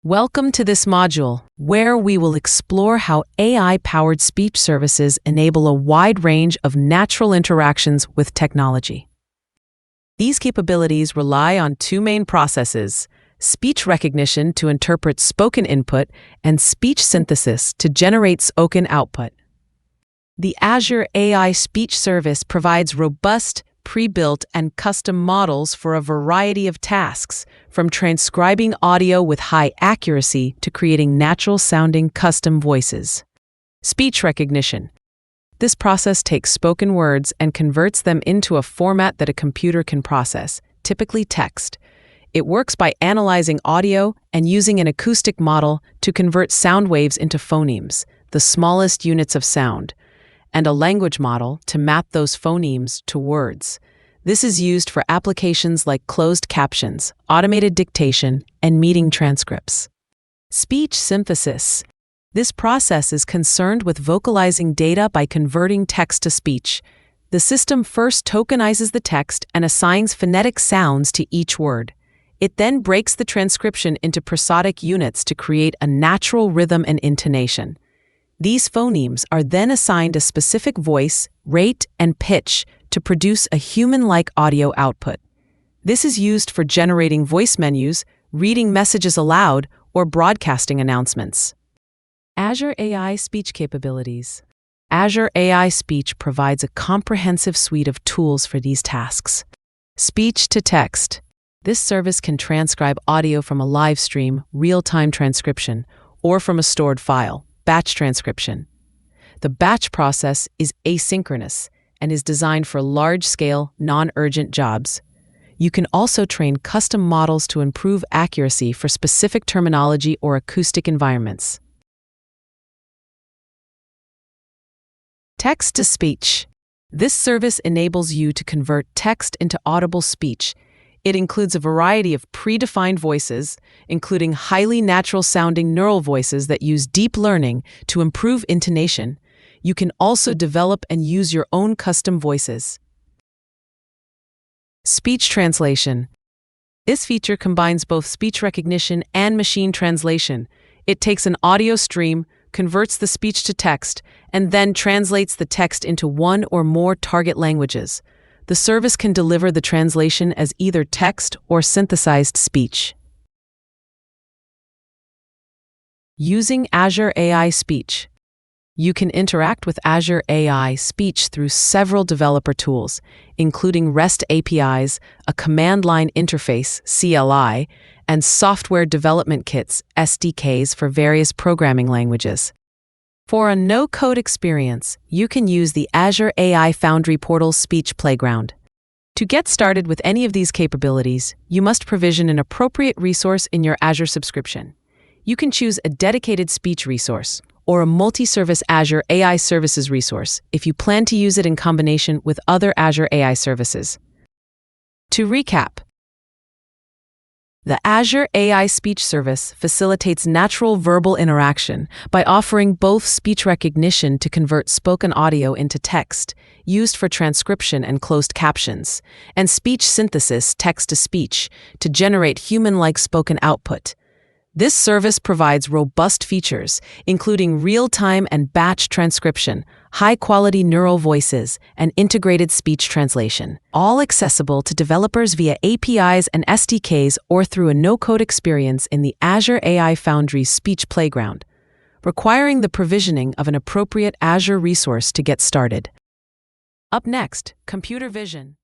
Welcome to this module, where we will explore how AI-powered speech services enable a wide range of natural interactions with technology. These capabilities rely on two main processes: speech recognition to interpret spoken input and speech synthesis to generate spoken output. The Azure AI Speech Service provides robust, pre-built, and custom models for a variety of tasks, from transcribing audio with high accuracy to creating natural-sounding custom voices. Speech recognition. This process takes spoken words and converts them into a format that a computer can process, typically text. It works by analyzing audio and using an acoustic model to convert sound waves into phonemes, the smallest units of sound, and a language model to map those phonemes to words. This is used for applications like closed captions, automated dictation, and meeting transcripts. Speech synthesis. This process is concerned with vocalizing data by converting text to speech. The system first tokenizes the text and assigns phonetic sounds to each word. It then breaks the transcription into prosodic units to create a natural rhythm and intonation. These phonemes are then assigned a specific voice, rate, and pitch to produce a human-like audio output. This is used for generating voice menus, reading messages aloud, or broadcasting announcements. Azure AI Speech capabilities. Azure AI Speech provides a comprehensive suite of tools for these tasks. Speech to text. This service can transcribe audio from a live stream, real-time transcription, or from a stored file, batch transcription. The batch process is asynchronous and is designed for large-scale, non-urgent jobs. You can also train custom models to improve accuracy for specific terminology or acoustic environments. Text-to-speech. This service enables you to convert text into audible speech. It includes a variety of predefined voices, including highly natural-sounding neural voices that use deep learning to improve intonation. You can also develop and use your own custom voices. Speech translation. This feature combines both speech recognition and machine translation. It takes an audio stream, converts the speech to text, and then translates the text into one or more target languages. The service can deliver the translation as either text or synthesized speech. Using Azure AI Speech. You can interact with Azure AI Speech through several developer tools, including REST APIs, a command line interface, CLI, and software development kits, SDKs, for various programming languages. For a no-code experience, you can use the Azure AI Foundry Portal Speech Playground. To get started with any of these capabilities, you must provision an appropriate resource in your Azure subscription. You can choose a dedicated speech resource or a multi-service Azure AI Services resource if you plan to use it in combination with other Azure AI services. To recap, the Azure AI Speech Service facilitates natural verbal interaction by offering both speech recognition to convert spoken audio into text, used for transcription and closed captions, and speech synthesis, text-to-speech, to generate human-like spoken output. This service provides robust features, including real-time and batch transcription, high-quality neural voices, and integrated speech translation, all accessible to developers via APIs and SDKs or through a no-code experience in the Azure AI Foundry Speech Playground, requiring the provisioning of an appropriate Azure resource to get started. Up next, computer vision.